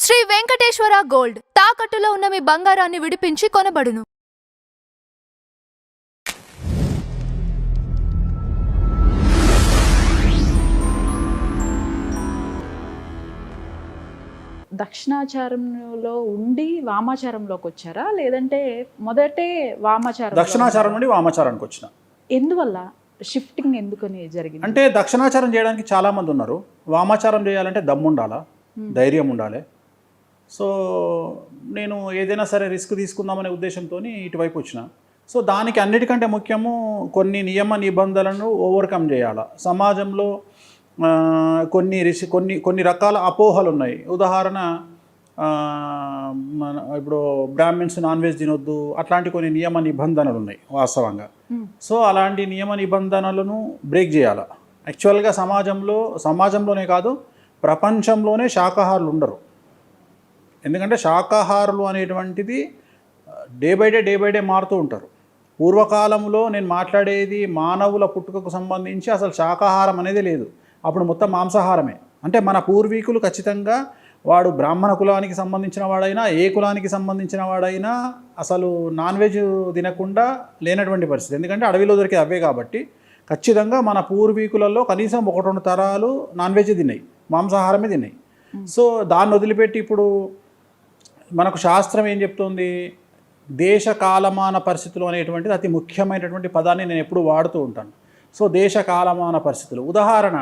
Shri Venkateswara gold తాకట్టులో ఉన్న మీ బంగారాన్ని విడిపించి కొనబడును. దక్షిణాచారంలో ఉండి వామాచారంలోకి వచ్చారా, లేదంటే మొదటే వామాచారం? దక్షిణాచారం నుండి వామాచారానికి వచ్చిన. ఎందువల్ల షిఫ్టింగ్ ఎందుకని జరిగింది? అంటే దక్షిణాచారం చేయడానికి చాలామంది ఉన్నారు. వామాచారం చేయాలంటే దమ్ము ఉండాలా, ధైర్యం ఉండాలి. సో నేను ఏదైనా సరే రిస్క్ తీసుకుందామనే ఉద్దేశంతో ఇటువైపు వచ్చిన. సో దానికి అన్నిటికంటే ముఖ్యము కొన్ని నియమ నిబంధనలను ఓవర్కమ్ చేయాలి. సమాజంలో కొన్ని రకాల అపోహలు ఉన్నాయి. ఉదాహరణ, ఇప్పుడు బ్రాహ్మిన్స్ నాన్ వెజ్ తినొద్దు, అట్లాంటి కొన్ని నియమ నిబంధనలు ఉన్నాయి వాస్తవంగా. సో అలాంటి నియమ నిబంధనలను బ్రేక్ చేయాలి. యాక్చువల్గా సమాజంలోనే కాదు, ప్రపంచంలోనే శాకాహారులు ఉండరు. ఎందుకంటే శాకాహారులు అనేటువంటిది డే బై డే మారుతూ ఉంటారు. పూర్వకాలంలో నేను మాట్లాడేది మానవుల పుట్టుకకు సంబంధించి అసలు శాకాహారం అనేది లేదు. అప్పుడు మొత్తం మాంసాహారమే. అంటే మన పూర్వీకులు ఖచ్చితంగా వాడు బ్రాహ్మణ కులానికి సంబంధించిన వాడైనా, ఏ కులానికి సంబంధించిన వాడైనా అసలు నాన్ వెజ్ తినకుండా లేనటువంటి పరిస్థితి. ఎందుకంటే అడవిలో దొరికే అవే కాబట్టి ఖచ్చితంగా మన పూర్వీకులలో కనీసం 1-2 తరాలు నాన్ వెజ్ తిన్నాయి, మాంసాహారమే తిన్నాయి. సో దాన్ని వదిలిపెట్టి ఇప్పుడు మనకు శాస్త్రం ఏం చెప్తుంది, దేశ కాలమాన పరిస్థితులు అనేటువంటిది అతి ముఖ్యమైనటువంటి పదాన్ని నేను ఎప్పుడు వాడుతూ ఉంటాను. సో దేశ కాలమాన పరిస్థితులు, ఉదాహరణ,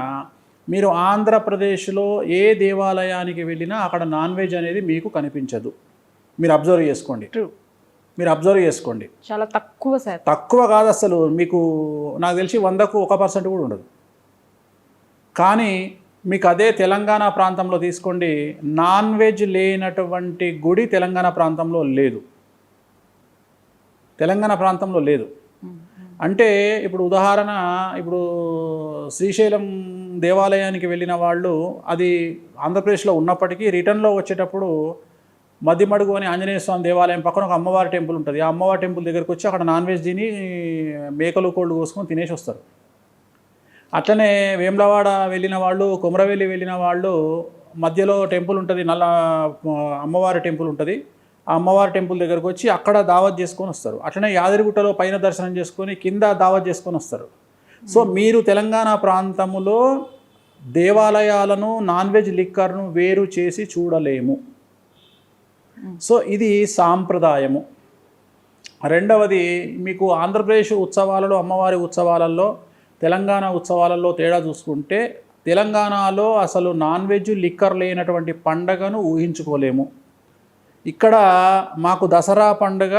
మీరు ఆంధ్రప్రదేశ్లో ఏ దేవాలయానికి వెళ్ళినా అక్కడ నాన్ వెజ్ అనేది మీకు కనిపించదు. మీరు అబ్జర్వ్ చేసుకోండి. చాలా తక్కువ కాదు అసలు. మీకు నాకు తెలిసి 100కు 1% కూడా ఉండదు. కానీ మీకు అదే తెలంగాణ ప్రాంతంలో తీసుకోండి, నాన్ వెజ్ లేనటువంటి గుడి తెలంగాణ ప్రాంతంలో లేదు. అంటే ఇప్పుడు ఉదాహరణ, ఇప్పుడు శ్రీశైలం దేవాలయానికి వెళ్ళిన వాళ్ళు, అది ఆంధ్రప్రదేశ్లో ఉన్నప్పటికీ రిటర్న్లో వచ్చేటప్పుడు మధ్యమడుగు అని ఆంజనేయ స్వామి దేవాలయం పక్కన ఒక అమ్మవారి టెంపుల్ ఉంటుంది. ఆ అమ్మవారి టెంపుల్ దగ్గరికి వచ్చి అక్కడ నాన్ వెజ్ తిని మేకలు కోళ్ళు కోసుకొని తినేసి వస్తారు. అట్లనే వేములవాడ వెళ్ళిన వాళ్ళు, కుమరవెల్లి వెళ్ళిన వాళ్ళు మధ్యలో టెంపుల్ ఉంటుంది, నల్ల అమ్మవారి టెంపుల్ ఉంటుంది. ఆ అమ్మవారి టెంపుల్ దగ్గరకు వచ్చి అక్కడ దావత్ చేసుకొని వస్తారు. అట్లనే యాదగిరిగుట్టలో పైన దర్శనం చేసుకొని కింద దావత్ చేసుకొని వస్తారు. సో మీరు తెలంగాణ ప్రాంతంలో దేవాలయాలను, నాన్ వెజ్ లిక్కర్ను వేరు చేసి చూడలేము. సో ఇది సాంప్రదాయము. రెండవది, మీకు ఆంధ్రప్రదేశ్ ఉత్సవాలలో, అమ్మవారి ఉత్సవాలలో, తెలంగాణ ఉత్సవాలలో తేడా చూసుకుంటే, తెలంగాణలో అసలు నాన్ వెజ్ లిక్కర్ లేనటువంటి పండగను ఊహించుకోలేము. ఇక్కడ మాకు దసరా పండుగ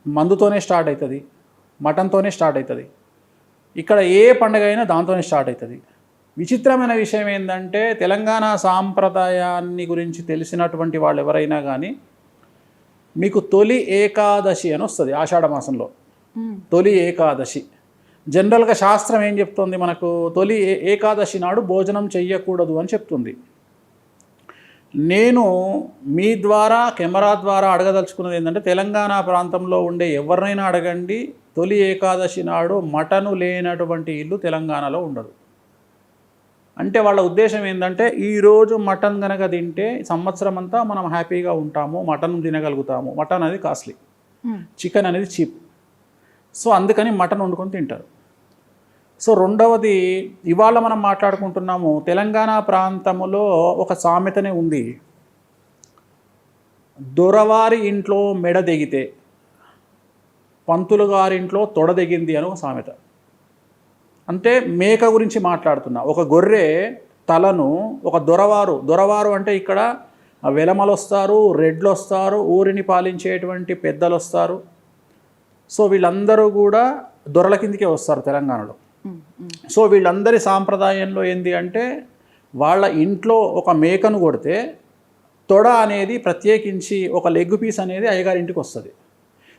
మందుతోనే స్టార్ట్ అవుతుంది, మటన్తోనే స్టార్ట్ అవుతుంది. ఇక్కడ ఏ పండుగ అయినా దాంతోనే స్టార్ట్ అవుతుంది. విచిత్రమైన విషయం ఏంటంటే, తెలంగాణ సాంప్రదాయాన్ని గురించి తెలిసినటువంటి వాళ్ళు ఎవరైనా కానీ మీకు తొలి ఏకాదశి అని వస్తుంది ఆషాఢ మాసంలో. తొలి ఏకాదశి జనరల్గా శాస్త్రం ఏం చెప్తుంది మనకు, తొలి ఏకాదశి నాడు భోజనం చెయ్యకూడదు అని చెప్తుంది. నేను మీ ద్వారా, కెమెరా ద్వారా అడగదలుచుకున్నది ఏంటంటే, తెలంగాణ ప్రాంతంలో ఉండే ఎవరినైనా అడగండి, తొలి ఏకాదశి నాడు మటను లేనటువంటి ఇల్లు తెలంగాణలో ఉండదు. అంటే వాళ్ళ ఉద్దేశం ఏంటంటే, ఈరోజు మటన్ కనుక తింటే సంవత్సరం అంతా మనం హ్యాపీగా ఉంటాము, మటన్ తినగలుగుతాము. మటన్ అనేది కాస్ట్లీ, చికెన్ అనేది చీప్. సో అందుకని మటన్ వండుకొని తింటారు. సో రెండవది, ఇవాళ మనం మాట్లాడుకుంటున్నాము, తెలంగాణ ప్రాంతంలో ఒక సామెతనే ఉంది, దొరవారి ఇంట్లో మెడ దిగితే పంతులు గారింట్లో తొడ దిగింది అని ఒక సామెత. అంటే మేక గురించి మాట్లాడుతున్నా. ఒక గొర్రె తలను ఒక దొరవారు అంటే ఇక్కడ వెలమలు వస్తారు, రెడ్లు వస్తారు, ఊరిని పాలించేటువంటి పెద్దలు వస్తారు. సో వీళ్ళందరూ కూడా దొరల కిందికే వస్తారు తెలంగాణలో. సో వీళ్ళందరి సాంప్రదాయంలో ఏంది అంటే, వాళ్ళ ఇంట్లో ఒక మేకను కొడితే తొడ అనేది ప్రత్యేకించి ఒక లెగ్ పీస్ అనేది అయ్యగారింటికి వస్తుంది.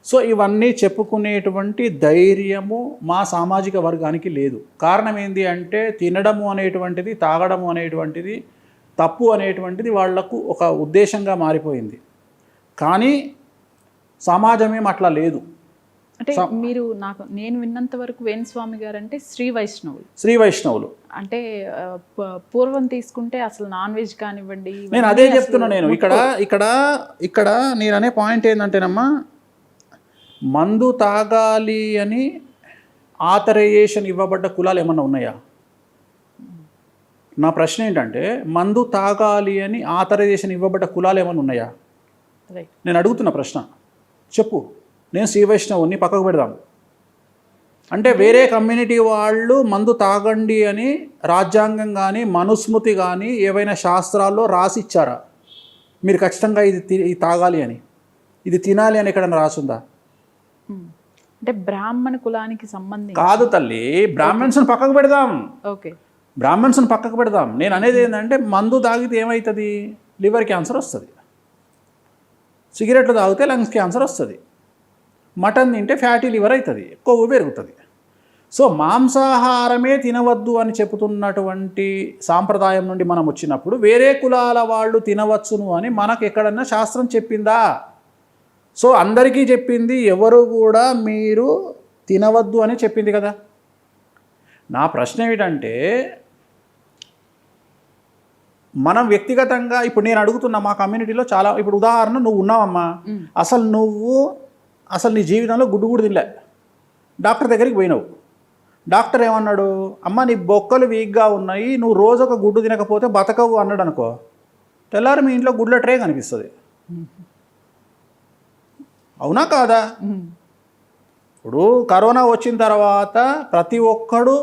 సో ఇవన్నీ చెప్పుకునేటువంటి ధైర్యము మా సామాజిక వర్గానికి లేదు. కారణం ఏంది అంటే, తినడము అనేటువంటిది, తాగడము అనేటువంటిది తప్పు అనేటువంటిది వాళ్లకు ఒక ఉద్దేశంగా మారిపోయింది. కానీ సమాజమేం అట్లా లేదు. అంటే మీరు నేను విన్నంత వరకు వేణుస్వామి గారు అంటే శ్రీ వైష్ణవులు అంటే పూర్వం తీసుకుంటే అసలు నాన్ వెజ్ కానివ్వండి. నేను అదే చెప్తున్నా. నేను ఇక్కడ నేను అనే పాయింట్ ఏంటంటేనమ్మా, మందు తాగాలి అని ఆథరైజేషన్ ఇవ్వబడ్డ కులాలు ఏమన్నా ఉన్నాయా? నా ప్రశ్న ఏంటంటే, మందు తాగాలి అని ఆథరైజేషన్ ఇవ్వబడ్డ కులాలు ఏమన్నా ఉన్నాయా? నేను అడుగుతున్న ప్రశ్న చెప్పు. నేను శ్రీ వైష్ణవుని పక్కకు పెడదాం అంటే వేరే కమ్యూనిటీ వాళ్ళు మందు తాగండి అని రాజ్యాంగం కానీ మనుస్మృతి కానీ ఏవైనా శాస్త్రాల్లో రాసి ఇచ్చారా? మీరు ఖచ్చితంగా ఇది తాగాలి అని, ఇది తినాలి అని ఎక్కడన్నా రాసుందా? అంటే బ్రాహ్మణ కులానికి సంబంధించి కాదు తల్లి, బ్రాహ్మణ్స్ని పక్కకు పెడదాం. ఓకే, బ్రాహ్మణ్స్ని పక్కకు పెడదాం. నేను అనేది ఏంటంటే, మందు తాగితే ఏమవుతుంది? లివర్ క్యాన్సర్ వస్తుంది. సిగరెట్లు తాగితే లంగ్స్ క్యాన్సర్ వస్తుంది. మటన్ తింటే ఫ్యాటీ లివర్ అవుతుంది, కొవ్వు పెరుగుతుంది. సో మాంసాహారమే తినవద్దు అని చెబుతున్నటువంటి సాంప్రదాయం నుండి మనం వచ్చినప్పుడు వేరే కులాల వాళ్ళు తినవచ్చును అని మనకు ఎక్కడన్నా శాస్త్రం చెప్పిందా? సో అందరికీ చెప్పింది ఎవరు కూడా మీరు తినవద్దు అని చెప్పింది కదా. నా ప్రశ్న ఏమిటంటే, మనం వ్యక్తిగతంగా ఇప్పుడు నేను అడుగుతున్నా, మా కమ్యూనిటీలో చాలా, ఇప్పుడు ఉదాహరణ నువ్వు ఉన్నావమ్మా, అసలు నీ జీవితంలో గుడ్డు కూడా తినలే, డాక్టర్ దగ్గరికి పోయినావు. డాక్టర్ ఏమన్నాడు? అమ్మ నీ బొక్కలు వీక్గా ఉన్నాయి, నువ్వు రోజు ఒక గుడ్డు తినకపోతే బతకవు అన్నాడు అనుకో. తెల్లారి మీ ఇంట్లో గుడ్ల ట్రే కనిపిస్తుంది. అవునా కాదా? ఇప్పుడు కరోనా వచ్చిన తర్వాత ప్రతి ఒక్కడు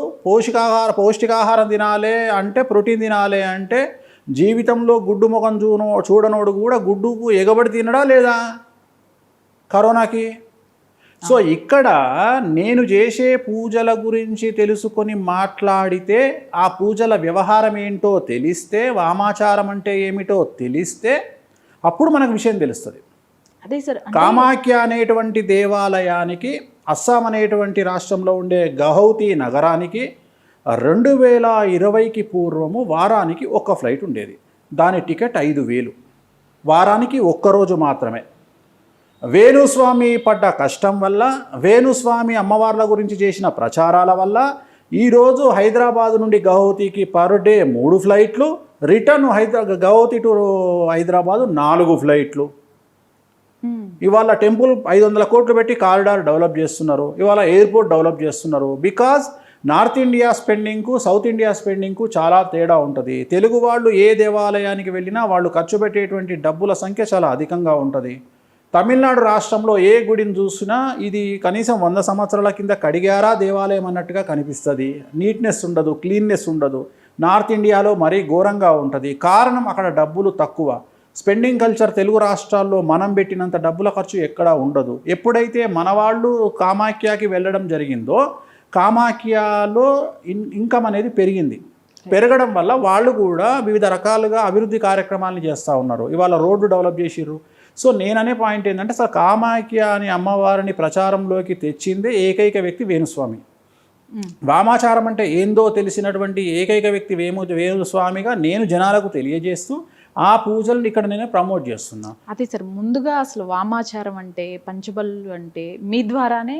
పౌష్టికాహారం తినాలి అంటే, ప్రోటీన్ తినాలి అంటే, జీవితంలో గుడ్డు ముఖం చూడనోడు కూడా గుడ్డుకు ఎగబడి తినడా లేదా కరోనాకి? సో ఇక్కడ నేను చేసే పూజల గురించి తెలుసుకొని మాట్లాడితే, ఆ పూజల వ్యవహారం ఏంటో తెలిస్తే, వామాచారం అంటే ఏమిటో తెలిస్తే అప్పుడు మనకు విషయం తెలుస్తుంది. అదే సార్, కామాఖ్య అనేటువంటి దేవాలయానికి అస్సాం అనేటువంటి రాష్ట్రంలో ఉండే గౌహతి నగరానికి 2020కి పూర్వము వారానికి ఒక ఫ్లైట్ ఉండేది. దాని టికెట్ 5,000, వారానికి ఒక్కరోజు మాత్రమే. వేణుస్వామి పడ్డ కష్టం వల్ల, వేణుస్వామి అమ్మవార్ల గురించి చేసిన ప్రచారాల వల్ల ఈరోజు హైదరాబాద్ నుండి గౌహతికి పర్ డే 3 ఫ్లైట్లు, రిటర్న్ గౌహతి టు హైదరాబాదు 4 ఫ్లైట్లు. ఇవాళ టెంపుల్ 500 కోట్లు పెట్టి కారిడార్ డెవలప్ చేస్తున్నారు, ఇవాళ ఎయిర్పోర్ట్ డెవలప్ చేస్తున్నారు. బికాజ్ నార్త్ ఇండియా స్పెండింగ్కు సౌత్ ఇండియా స్పెండింగ్కు చాలా తేడా ఉంటుంది. తెలుగు వాళ్ళు ఏ దేవాలయానికి వెళ్ళినా వాళ్ళు ఖర్చు పెట్టేటువంటి డబ్బుల సంఖ్య చాలా అధికంగా ఉంటుంది. తమిళనాడు రాష్ట్రంలో ఏ గుడిని చూసినా ఇది కనీసం 100 సంవత్సరాల కింద కడిగారా దేవాలయం అన్నట్టుగా కనిపిస్తుంది. నీట్నెస్ ఉండదు, క్లీన్నెస్ ఉండదు. నార్త్ ఇండియాలో మరీ ఘోరంగా ఉంటుంది. కారణం అక్కడ డబ్బులు తక్కువ. స్పెండింగ్ కల్చర్ తెలుగు రాష్ట్రాల్లో మనం పెట్టినంత డబ్బుల ఖర్చు ఎక్కడా ఉండదు. ఎప్పుడైతే మన వాళ్ళు కామాఖ్యకి వెళ్ళడం జరిగిందో, కామాఖ్యలో ఇన్కమ్ అనేది పెరిగింది. పెరగడం వల్ల వాళ్ళు కూడా వివిధ రకాలుగా అభివృద్ధి కార్యక్రమాలను చేస్తూ ఉన్నారు. ఇవాళ రోడ్డు డెవలప్ చేసిర్రు. సో నేననే పాయింట్ ఏంటంటే, అసలు కామాఖ్య అని అమ్మవారిని ప్రచారంలోకి తెచ్చిందే ఏకైక వ్యక్తి వేణుస్వామి. వామాచారం అంటే ఏందో తెలిసినటువంటి ఏకైక వ్యక్తి వేణుస్వామిగా నేను జనాలకు తెలియజేస్తూ ఆ పూజలను ఇక్కడ నేను ప్రమోట్ చేస్తున్నా. అదే సార్, ముందుగా అసలు వామాచారం అంటే, పంచబలు అంటే మీ ద్వారానే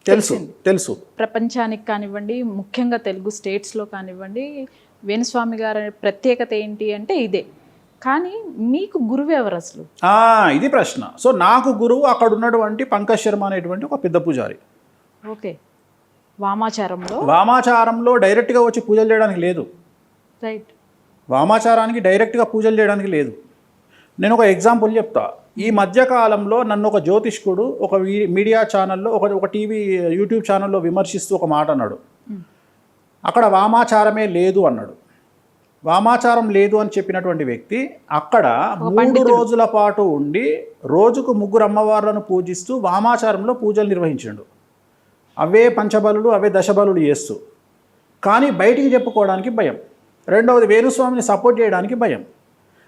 తెలుసు ప్రపంచానికి కానివ్వండి, ముఖ్యంగా తెలుగు స్టేట్స్లో కానివ్వండి. వేణుస్వామి గారి ప్రత్యేకత ఏంటి అంటే ఇదే. కానీ మీకు గురువు ఎవరు అసలు? ఇది ప్రశ్న. సో నాకు గురువు అక్కడ ఉన్నటువంటి పంకజ్ శర్మ అనేటువంటి ఒక పెద్ద పూజారి. ఓకే, వామాచారంలో డైరెక్ట్గా వచ్చి పూజలు చేయడానికి లేదు. రైట్, వామాచారానికి డైరెక్ట్గా పూజలు చేయడానికి లేదు. నేను ఒక ఎగ్జాంపుల్ చెప్తా. ఈ మధ్యకాలంలో నన్ను ఒక జ్యోతిష్కుడు ఒక మీడియా ఛానల్లో ఒక టీవీ యూట్యూబ్ ఛానల్లో విమర్శిస్తూ ఒక మాట అన్నాడు. అక్కడ వామాచారమే లేదు అన్నాడు. వామాచారం లేదు అని చెప్పినటువంటి వ్యక్తి అక్కడ 3 రోజుల పాటు ఉండి రోజుకు 3 అమ్మవార్లను పూజిస్తూ వామాచారంలో పూజలు నిర్వహించాడు. అవే పంచబలులు, అవే దశబలులు చేస్తూ. కానీ బయటికి చెప్పుకోవడానికి భయం. రెండవది, వేణుస్వామిని సపోర్ట్ చేయడానికి భయం.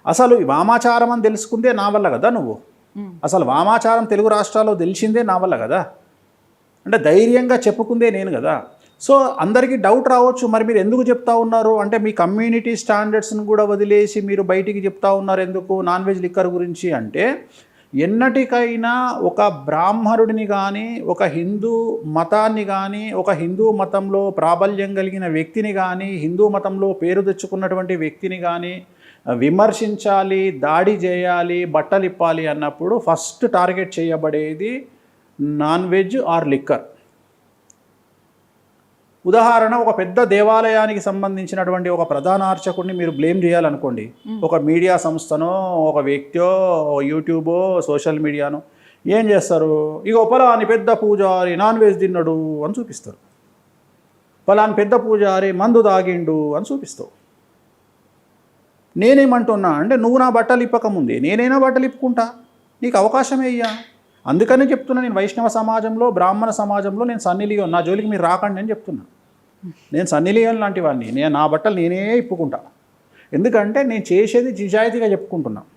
అసలు వామాచారం అని తెలుసుకుందే నా వల్ల కదా నువ్వు. అసలు వామాచారం తెలుగు రాష్ట్రాల్లో తెలిసిందే నా వల్ల కదా. అంటే ధైర్యంగా చెప్పుకుందే నేను కదా. సో అందరికీ డౌట్ రావచ్చు, మరి మీరు ఎందుకు చెప్తా ఉన్నారు అంటే, మీ కమ్యూనిటీ స్టాండర్డ్స్ని కూడా వదిలేసి మీరు బయటికి చెప్తా ఉన్నారు ఎందుకు నాన్ వెజ్ లిక్కర్ గురించి అంటే, ఎన్నటికైనా ఒక బ్రాహ్మణుడిని కానీ ఒక హిందూ మతాన్ని కానీ ఒక హిందూ మతంలో ప్రాబల్యం కలిగిన వ్యక్తిని కానీ హిందూ మతంలో పేరు తెచ్చుకున్నటువంటి వ్యక్తిని కానీ విమర్శించాలి, దాడి చేయాలి, బట్టలు ఇప్పాలి అన్నప్పుడు ఫస్ట్ టార్గెట్ చేయబడేది నాన్ వెజ్ ఆర్ లిక్కర్. ఉదాహరణ, ఒక పెద్ద దేవాలయానికి సంబంధించినటువంటి ఒక ప్రధాన అర్చకుడిని మీరు బ్లేమ్ చేయాలనుకోండి, ఒక మీడియా సంస్థనో ఒక వ్యక్తో యూట్యూబో సోషల్ మీడియానో ఏం చేస్తారు, ఇగో పలాని పెద్ద పూజారి నాన్ వెజ్ తిన్నాడు అని చూపిస్తారు, పలాని పెద్ద పూజారి మందు తాగిండు అని చూపిస్తావు. నేనేమంటున్నా అంటే, నువ్వు నా బట్టలు ఇప్పకముందే నేనైనా బట్టలు ఇప్పుకుంటా, నీకు అవకాశమే అయ్యా. అందుకనే చెప్తున్నా, నేను వైష్ణవ సమాజంలో బ్రాహ్మణ సమాజంలో నేను సన్నీ లియోన్, నా జోలికి మీరు రాకండి అని చెప్తున్నా. నేను సన్నీ లియోన్ లాంటి వాడిని, నా బట్టలు నేనే ఇప్పుకుంటా. ఎందుకంటే నేను చేసేది నిజాయితీగా చెప్పుకుంటున్నా.